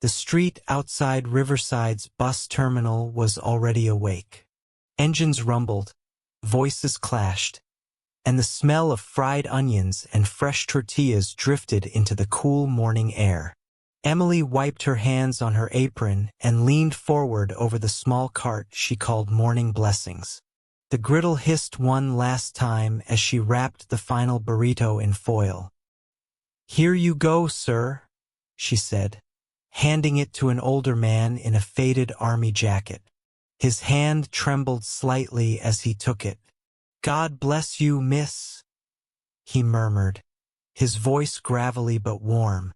The street outside Riverside's bus terminal was already awake. Engines rumbled, voices clashed, and the smell of fried onions and fresh tortillas drifted into the cool morning air. Emily wiped her hands on her apron and leaned forward over the small cart she called Morning Blessings. The griddle hissed one last time as she wrapped the final burrito in foil. "Here you go, sir," she said, handing it to an older man in a faded army jacket. His hand trembled slightly as he took it. "God bless you, miss," he murmured, his voice gravelly but warm.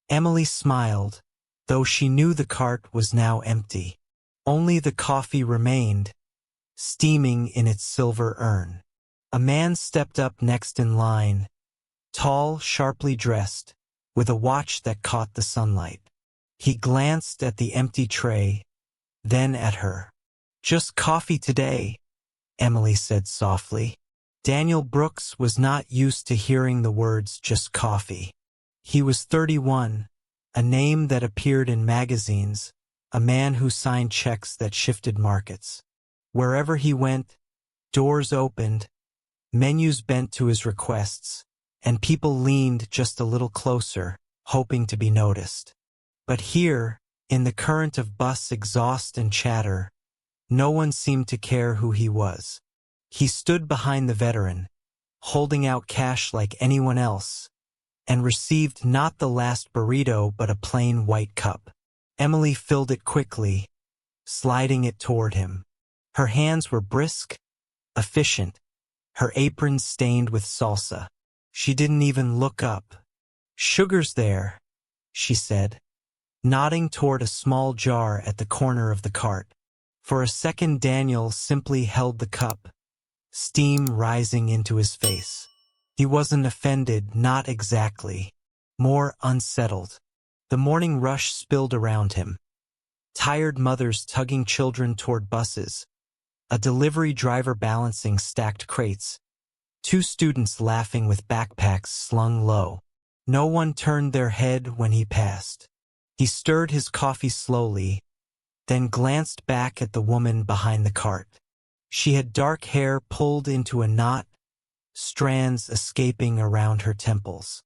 Emily smiled, though she knew the cart was now empty. Only the coffee remained, steaming in its silver urn. A man stepped up next in line, tall, sharply dressed, with a watch that caught the sunlight. He glanced at the empty tray, then at her. "Just coffee today," Emily said softly. Daniel Brooks was not used to hearing the words "just coffee." He was 31, a name that appeared in magazines, a man who signed checks that shifted markets. Wherever he went, doors opened, menus bent to his requests, and people leaned just a little closer, hoping to be noticed. But here, in the current of bus exhaust and chatter, no one seemed to care who he was. He stood behind the veteran, holding out cash like anyone else, and received not the last burrito but a plain white cup. Emily filled it quickly, sliding it toward him. Her hands were brisk, efficient, her apron stained with salsa. She didn't even look up. "Sugar's there," she said, nodding toward a small jar at the corner of the cart. For a second Daniel simply held the cup, steam rising into his face. He wasn't offended, not exactly. More unsettled. The morning rush spilled around him. Tired mothers tugging children toward buses, a delivery driver balancing stacked crates, 2 students laughing with backpacks slung low. No one turned their head when he passed. He stirred his coffee slowly, then glanced back at the woman behind the cart. She had dark hair pulled into a knot, strands escaping around her temples.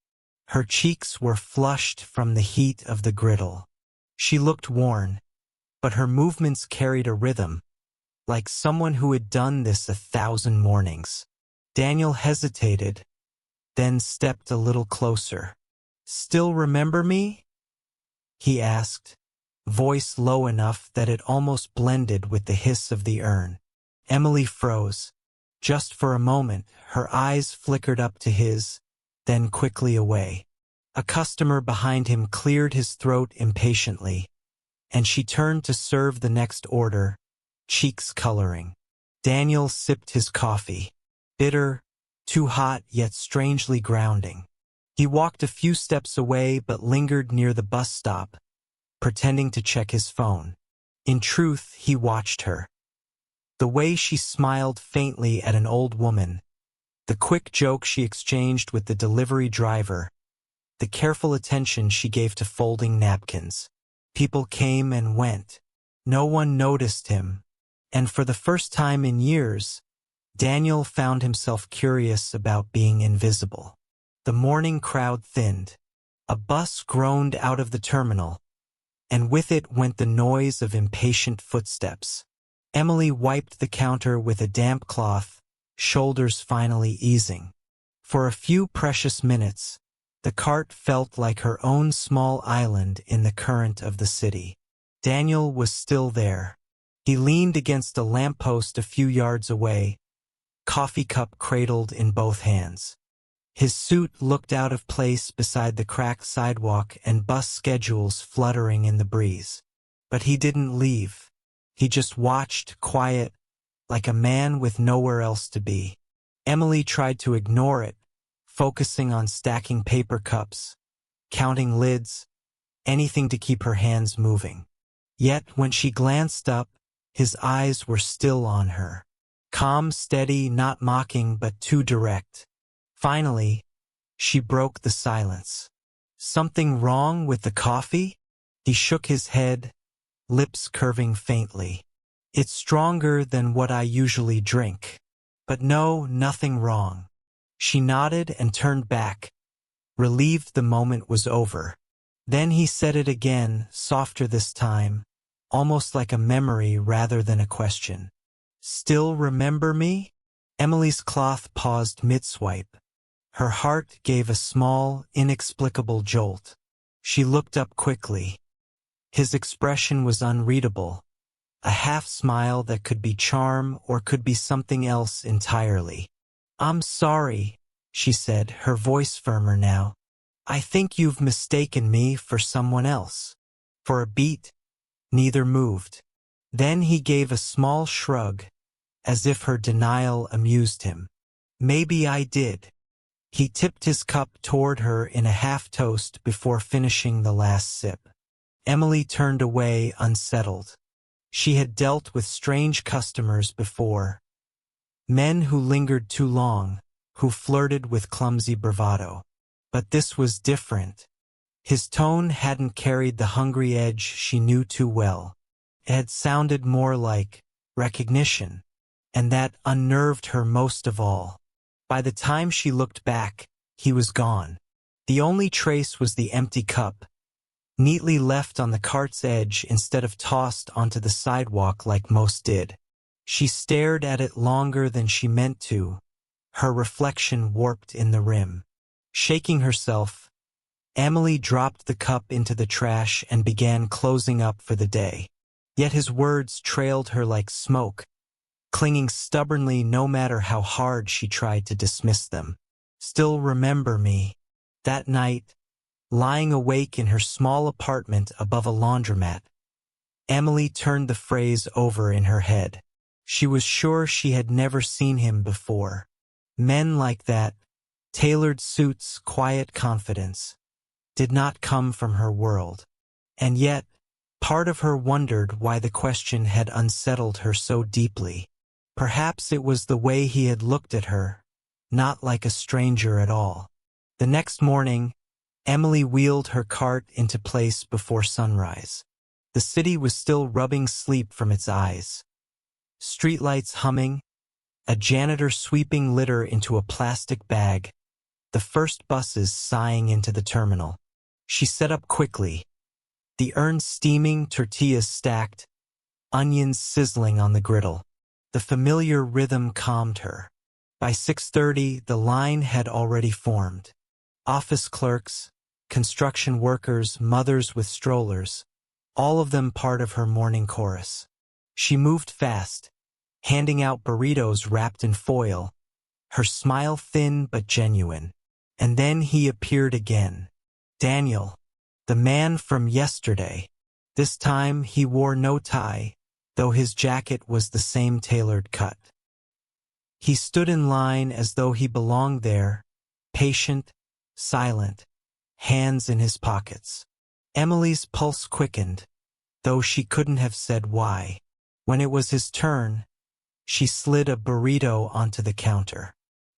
Her cheeks were flushed from the heat of the griddle. She looked worn, but her movements carried a rhythm, like someone who had done this 1,000 mornings. Daniel hesitated, then stepped a little closer. "Still remember me?" he asked, voice low enough that it almost blended with the hiss of the urn. Emily froze. Just for a moment, her eyes flickered up to his, then quickly away. A customer behind him cleared his throat impatiently, and she turned to serve the next order, cheeks coloring. Daniel sipped his coffee. Bitter, too hot yet strangely grounding. He walked a few steps away but lingered near the bus stop, pretending to check his phone. In truth, he watched her. The way she smiled faintly at an old woman, the quick joke she exchanged with the delivery driver, the careful attention she gave to folding napkins. People came and went. No one noticed him, and for the first time in years, Daniel found himself curious about being invisible. The morning crowd thinned. A bus groaned out of the terminal, and with it went the noise of impatient footsteps. Emily wiped the counter with a damp cloth, shoulders finally easing. For a few precious minutes, the cart felt like her own small island in the current of the city. Daniel was still there. He leaned against a lamppost a few yards away, coffee cup cradled in both hands. His suit looked out of place beside the cracked sidewalk and bus schedules fluttering in the breeze. But he didn't leave. He just watched, quiet, like a man with nowhere else to be. Emily tried to ignore it, focusing on stacking paper cups, counting lids, anything to keep her hands moving. Yet when she glanced up, his eyes were still on her. Calm, steady, not mocking but too direct. Finally, she broke the silence. "Something wrong with the coffee?" He shook his head, lips curving faintly. It's stronger than what I usually drink. But no, nothing wrong. She nodded and turned back, relieved the moment was over. Then he said it again, softer this time, almost like a memory rather than a question. Still remember me? Emily's cloth paused mid-swipe. Her heart gave a small, inexplicable jolt. She looked up quickly. His expression was unreadable, a half-smile that could be charm or could be something else entirely. I'm sorry, she said, her voice firmer now. I think you've mistaken me for someone else. For a beat, neither moved. Then he gave a small shrug, as if her denial amused him. Maybe I did. He tipped his cup toward her in a half-toast before finishing the last sip. Emily turned away unsettled. She had dealt with strange customers before. Men who lingered too long, who flirted with clumsy bravado. But this was different. His tone hadn't carried the hungry edge she knew too well. It had sounded more like recognition, and that unnerved her most of all. By the time she looked back, he was gone. The only trace was the empty cup, neatly left on the cart's edge instead of tossed onto the sidewalk like most did. She stared at it longer than she meant to, her reflection warped in the rim. Shaking herself, Emily dropped the cup into the trash and began closing up for the day. Yet his words trailed her like smoke, clinging stubbornly no matter how hard she tried to dismiss them. Still remember me. That night, lying awake in her small apartment above a laundromat, Emily turned the phrase over in her head. She was sure she had never seen him before. Men like that, tailored suits, quiet confidence, did not come from her world. And yet, part of her wondered why the question had unsettled her so deeply. Perhaps it was the way he had looked at her, not like a stranger at all. The next morning, Emily wheeled her cart into place before sunrise. The city was still rubbing sleep from its eyes. Streetlights humming, a janitor sweeping litter into a plastic bag, the first buses sighing into the terminal. She set up quickly, the urn steaming, tortillas stacked, onions sizzling on the griddle. The familiar rhythm calmed her. By 6:30, the line had already formed. Office clerks, construction workers, mothers with strollers, all of them part of her morning chorus. She moved fast, handing out burritos wrapped in foil, her smile thin but genuine. And then he appeared again. Daniel, the man from yesterday. This time he wore no tie, though his jacket was the same tailored cut. He stood in line as though he belonged there, patient, silent, hands in his pockets. Emily's pulse quickened, though she couldn't have said why. When it was his turn, she slid a burrito onto the counter.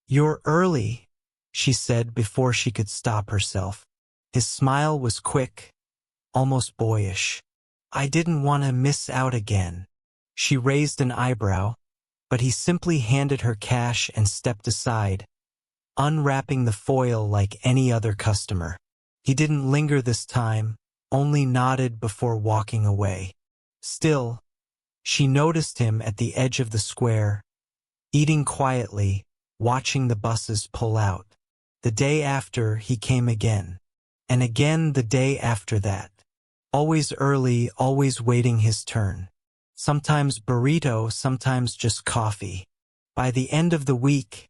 "You're early," she said before she could stop herself. His smile was quick, almost boyish. "I didn't want to miss out again." She raised an eyebrow, but he simply handed her cash and stepped aside, unwrapping the foil like any other customer. He didn't linger this time, only nodded before walking away. Still, she noticed him at the edge of the square, eating quietly, watching the buses pull out. The day after, he came again. And again the day after that. Always early, always waiting his turn. Sometimes burrito, sometimes just coffee. By the end of the week,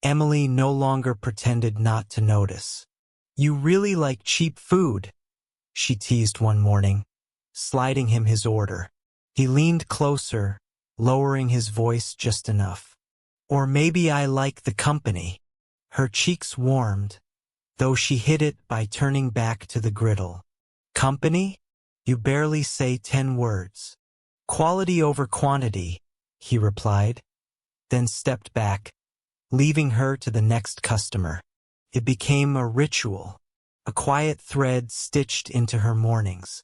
Emily no longer pretended not to notice. "You really like cheap food," she teased one morning, sliding him his order. He leaned closer, lowering his voice just enough. "Or maybe I like the company." Her cheeks warmed, though she hid it by turning back to the griddle. "Company? You barely say 10 words." "Quality over quantity," he replied, then stepped back, leaving her to the next customer. It became a ritual, a quiet thread stitched into her mornings.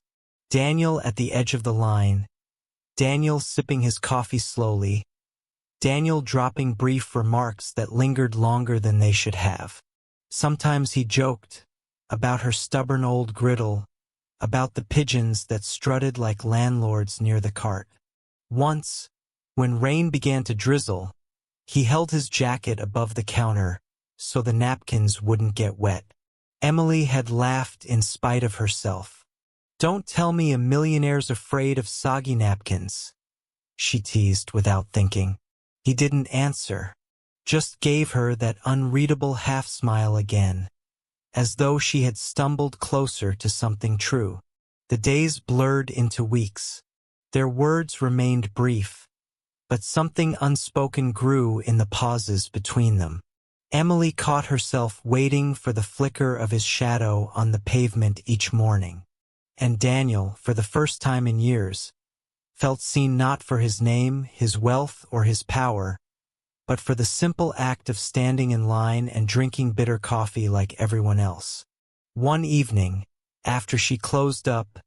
Daniel at the edge of the line, Daniel sipping his coffee slowly, Daniel dropping brief remarks that lingered longer than they should have. Sometimes he joked about her stubborn old griddle, about the pigeons that strutted like landlords near the cart. Once, when rain began to drizzle, he held his jacket above the counter so the napkins wouldn't get wet. Emily had laughed in spite of herself. "Don't tell me a millionaire's afraid of soggy napkins," she teased without thinking. He didn't answer, just gave her that unreadable half-smile again, as though she had stumbled closer to something true. The days blurred into weeks. Their words remained brief, but something unspoken grew in the pauses between them. Emily caught herself waiting for the flicker of his shadow on the pavement each morning. And Daniel, for the first time in years, felt seen not for his name, his wealth, or his power, but for the simple act of standing in line and drinking bitter coffee like everyone else. One evening, after she closed up,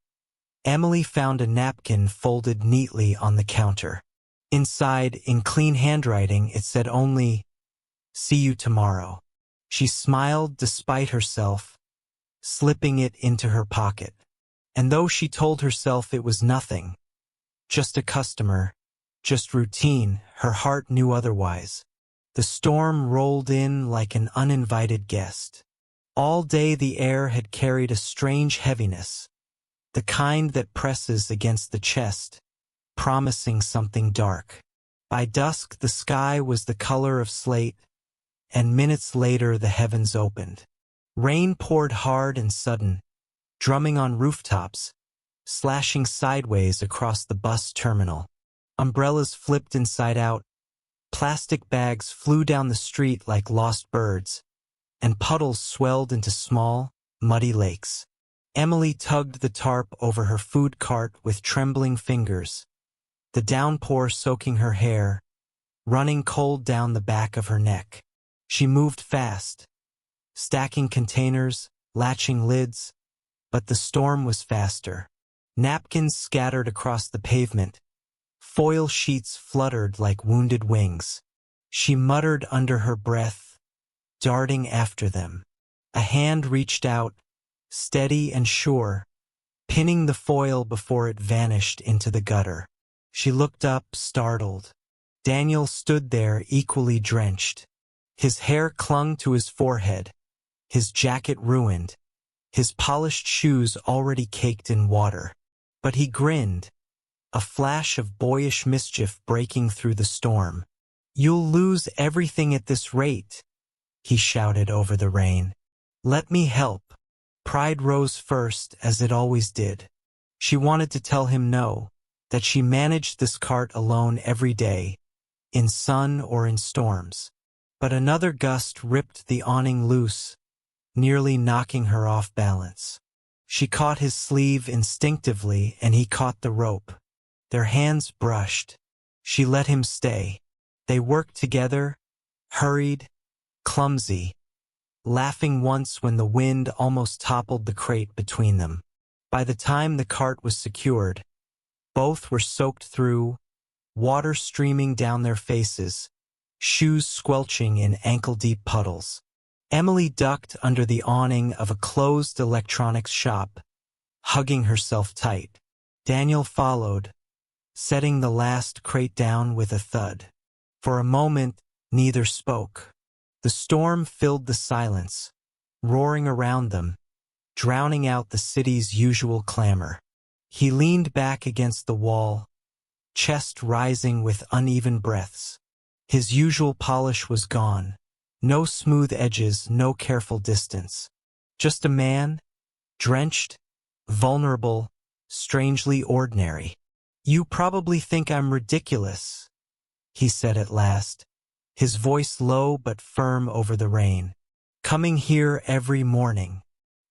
Emily found a napkin folded neatly on the counter. Inside, in clean handwriting, it said only, "See you tomorrow." She smiled despite herself, slipping it into her pocket. And though she told herself it was nothing, just a customer, just routine, her heart knew otherwise. The storm rolled in like an uninvited guest. All day the air had carried a strange heaviness, the kind that presses against the chest, promising something dark. By dusk the sky was the color of slate, and minutes later the heavens opened. Rain poured hard and sudden, drumming on rooftops, slashing sideways across the bus terminal. Umbrellas flipped inside out, plastic bags flew down the street like lost birds, and puddles swelled into small, muddy lakes. Emily tugged the tarp over her food cart with trembling fingers, the downpour soaking her hair, running cold down the back of her neck. She moved fast, stacking containers, latching lids, but the storm was faster. Napkins scattered across the pavement, foil sheets fluttered like wounded wings. She muttered under her breath, darting after them. A hand reached out, steady and sure, pinning the foil before it vanished into the gutter. She looked up, startled. Daniel stood there, equally drenched. His hair clung to his forehead, his jacket ruined, his polished shoes already caked in water. But he grinned, a flash of boyish mischief breaking through the storm. "You'll lose everything at this rate," he shouted over the rain. "Let me help." Pride rose first, as it always did. She wanted to tell him no, that she managed this cart alone every day, in sun or in storms. But another gust ripped the awning loose, nearly knocking her off balance. She caught his sleeve instinctively, and he caught the rope. Their hands brushed. She let him stay. They worked together, hurried, clumsy, laughing once when the wind almost toppled the crate between them. By the time the cart was secured, both were soaked through, water streaming down their faces, shoes squelching in ankle-deep puddles. Emily ducked under the awning of a closed electronics shop, hugging herself tight. Daniel followed, setting the last crate down with a thud. For a moment, neither spoke. The storm filled the silence, roaring around them, drowning out the city's usual clamor. He leaned back against the wall, chest rising with uneven breaths. His usual polish was gone. No smooth edges, no careful distance. Just a man, drenched, vulnerable, strangely ordinary. "You probably think I'm ridiculous," he said at last, his voice low but firm over the rain. "Coming here every morning,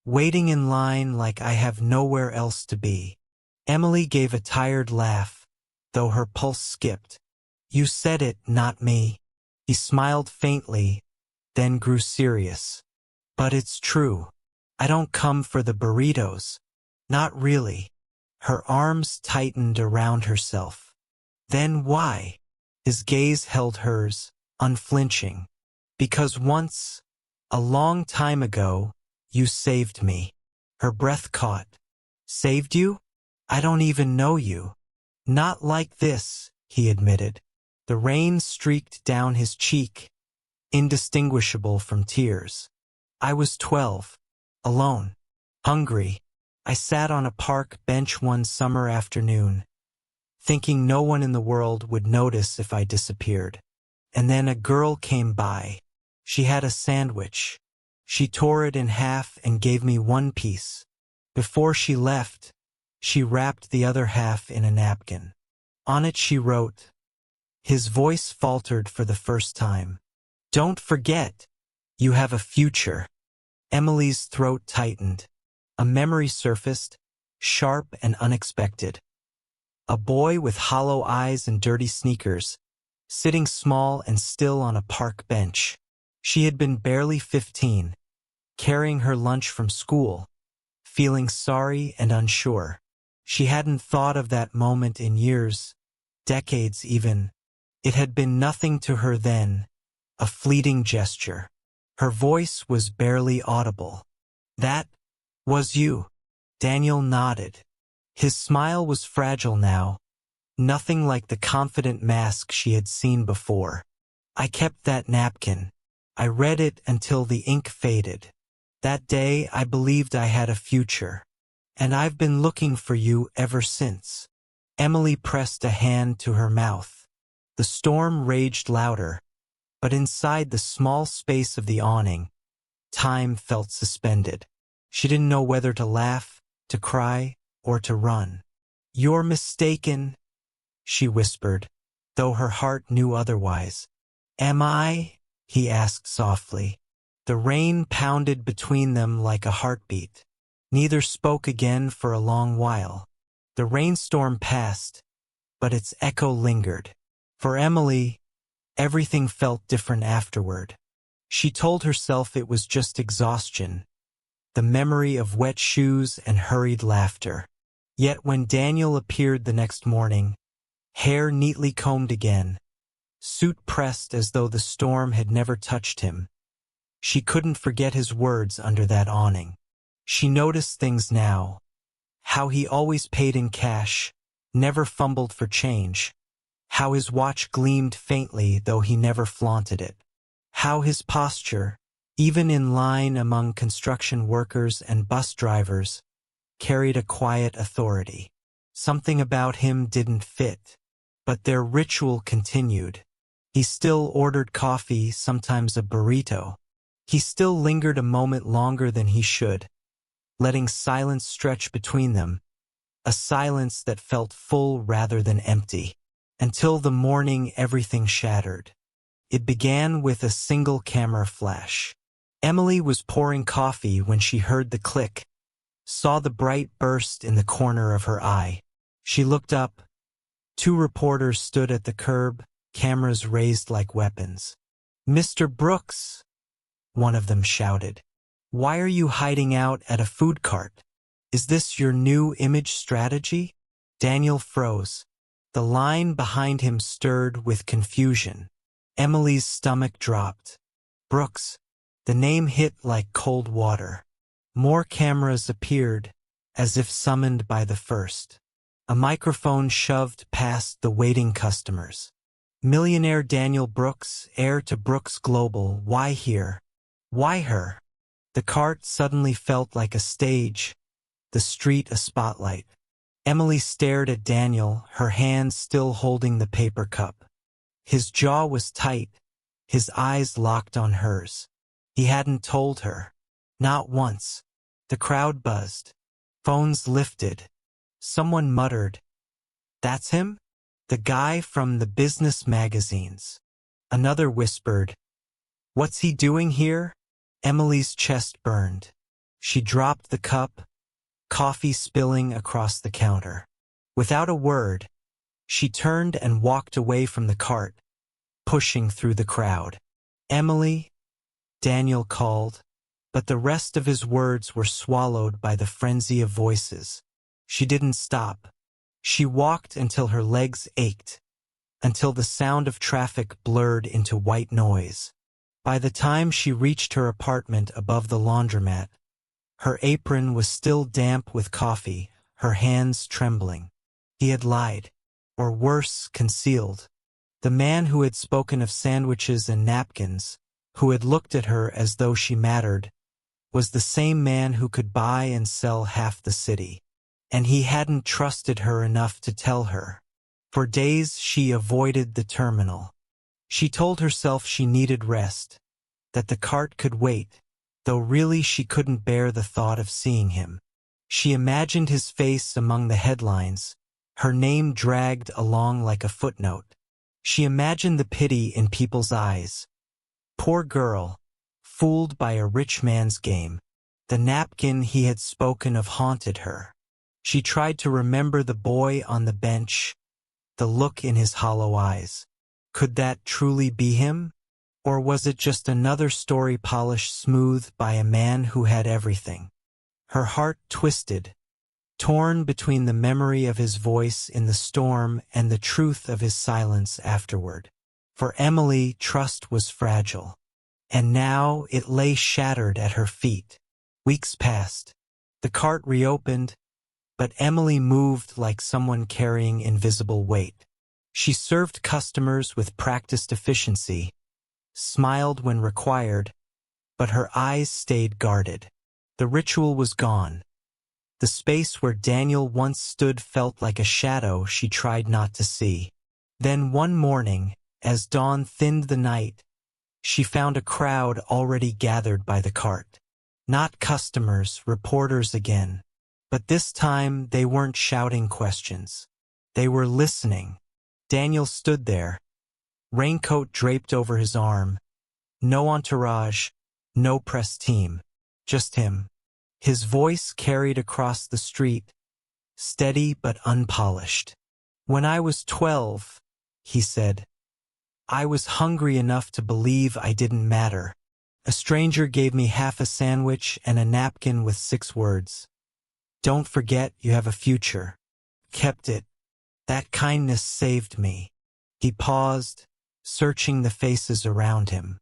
waiting in line like I have nowhere else to be." Emily gave a tired laugh, though her pulse skipped. "You said it, not me." He smiled faintly, then grew serious. "But it's true. I don't come for the burritos. Not really." Her arms tightened around herself. Then why? His gaze held hers, unflinching. Because once, a long time ago, you saved me. Her breath caught. Saved you? I don't even know you. Not like this, he admitted. The rain streaked down his cheek, indistinguishable from tears. I was 12, alone, hungry. I sat on a park bench one summer afternoon, thinking no one in the world would notice if I disappeared. And then a girl came by. She had a sandwich. She tore it in half and gave me one piece. Before she left, she wrapped the other half in a napkin. On it she wrote. His voice faltered for the first time. Don't forget, you have a future. Emily's throat tightened. A memory surfaced, sharp and unexpected. A boy with hollow eyes and dirty sneakers, sitting small and still on a park bench. She had been barely 15, carrying her lunch from school, feeling sorry and unsure. She hadn't thought of that moment in years, decades even. It had been nothing to her then, a fleeting gesture. Her voice was barely audible. That was you. Daniel nodded. His smile was fragile now, nothing like the confident mask she had seen before. I kept that napkin. I read it until the ink faded. That day I believed I had a future. And I've been looking for you ever since. Emily pressed a hand to her mouth. The storm raged louder, but inside the small space of the awning, time felt suspended. She didn't know whether to laugh, to cry, or to run. You're mistaken, she whispered, though her heart knew otherwise. Am I? He asked softly. The rain pounded between them like a heartbeat. Neither spoke again for a long while. The rainstorm passed, but its echo lingered. For Emily, everything felt different afterward. She told herself it was just exhaustion, the memory of wet shoes and hurried laughter. Yet when Daniel appeared the next morning, hair neatly combed again, suit pressed as though the storm had never touched him, she couldn't forget his words under that awning. She noticed things now, how he always paid in cash, never fumbled for change, how his watch gleamed faintly though he never flaunted it, how his posture, even in line among construction workers and bus drivers, carried a quiet authority. Something about him didn't fit, but their ritual continued. He still ordered coffee, sometimes a burrito. He still lingered a moment longer than he should, letting silence stretch between them, a silence that felt full rather than empty. Until the morning everything shattered. It began with a single camera flash. Emily was pouring coffee when she heard the click, saw the bright burst in the corner of her eye. She looked up. 2 reporters stood at the curb, cameras raised like weapons. Mr. Brooks, one of them shouted. Why are you hiding out at a food cart? Is this your new image strategy? Daniel froze. The line behind him stirred with confusion. Emily's stomach dropped. Brooks. The name hit like cold water. More cameras appeared, as if summoned by the first. A microphone shoved past the waiting customers. Millionaire Daniel Brooks, heir to Brooks Global, why here? Why her? The cart suddenly felt like a stage, the street a spotlight. Emily stared at Daniel, her hand still holding the paper cup. His jaw was tight, his eyes locked on hers. He hadn't told her. Not once. The crowd buzzed. Phones lifted. Someone muttered, "That's him? The guy from the business magazines." Another whispered, "What's he doing here?" Emily's chest burned. She dropped the cup, coffee spilling across the counter. Without a word, she turned and walked away from the cart, pushing through the crowd. "Emily," Daniel called, but the rest of his words were swallowed by the frenzy of voices. She didn't stop. She walked until her legs ached, until the sound of traffic blurred into white noise. By the time she reached her apartment above the laundromat, her apron was still damp with coffee, her hands trembling. He had lied, or worse, concealed. The man who had spoken of sandwiches and napkins, who had looked at her as though she mattered, was the same man who could buy and sell half the city. And he hadn't trusted her enough to tell her. For days she avoided the terminal. She told herself she needed rest, that the cart could wait, though really she couldn't bear the thought of seeing him. She imagined his face among the headlines, her name dragged along like a footnote. She imagined the pity in people's eyes. Poor girl, fooled by a rich man's game. The napkin he had spoken of haunted her. She tried to remember the boy on the bench, the look in his hollow eyes. Could that truly be him? Or was it just another story polished smooth by a man who had everything? Her heart twisted, torn between the memory of his voice in the storm and the truth of his silence afterward. For Emily, trust was fragile, and now it lay shattered at her feet. Weeks passed. The cart reopened, but Emily moved like someone carrying invisible weight. She served customers with practiced efficiency, smiled when required, but her eyes stayed guarded. The ritual was gone. The space where Daniel once stood felt like a shadow she tried not to see. Then one morning, as dawn thinned the night, she found a crowd already gathered by the cart. Not customers, reporters again. But this time they weren't shouting questions. They were listening. Daniel stood there, raincoat draped over his arm. No entourage, no press team. Just him. His voice carried across the street, steady but unpolished. "When I was 12, he said, I was hungry enough to believe I didn't matter. A stranger gave me half a sandwich and a napkin with 6 words. Don't forget you have a future. Kept it. That kindness saved me." He paused, searching the faces around him.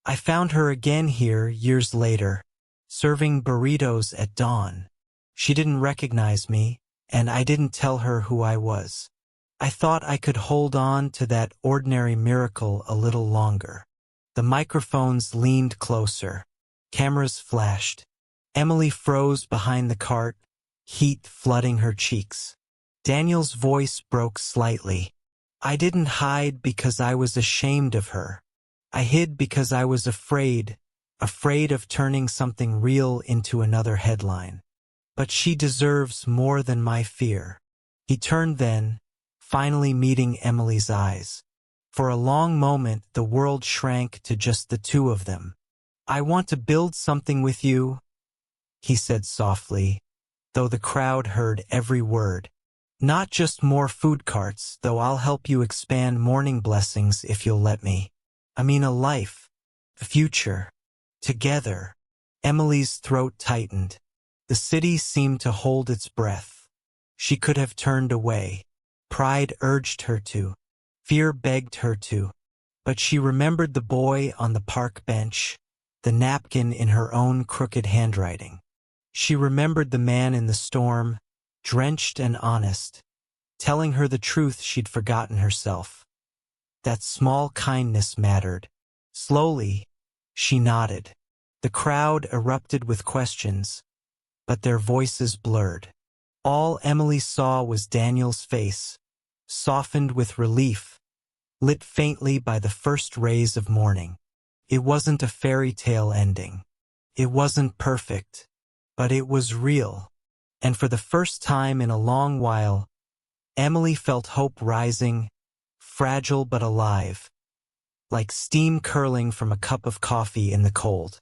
"I found her again here years later, serving burritos at dawn. She didn't recognize me, and I didn't tell her who I was. I thought I could hold on to that ordinary miracle a little longer." The microphones leaned closer. Cameras flashed. Emily froze behind the cart, heat flooding her cheeks. Daniel's voice broke slightly. "I didn't hide because I was ashamed of her. I hid because I was afraid of turning something real into another headline. But she deserves more than my fear." He turned then, finally meeting Emily's eyes. For a long moment the world shrank to just the two of them. "I want to build something with you," he said softly, though the crowd heard every word. "Not just more food carts, though I'll help you expand morning blessings if you'll let me. I mean a life, a future, together." Emily's throat tightened. The city seemed to hold its breath. She could have turned away. Pride urged her to. Fear begged her to. But she remembered the boy on the park bench, the napkin in her own crooked handwriting. She remembered the man in the storm, drenched and honest, telling her the truth she'd forgotten herself. That small kindness mattered. Slowly, she nodded. The crowd erupted with questions, but their voices blurred. All Emily saw was Daniel's face, softened with relief, lit faintly by the first rays of morning. It wasn't a fairy tale ending. It wasn't perfect, but it was real. And for the first time in a long while, Emily felt hope rising, fragile but alive, like steam curling from a cup of coffee in the cold.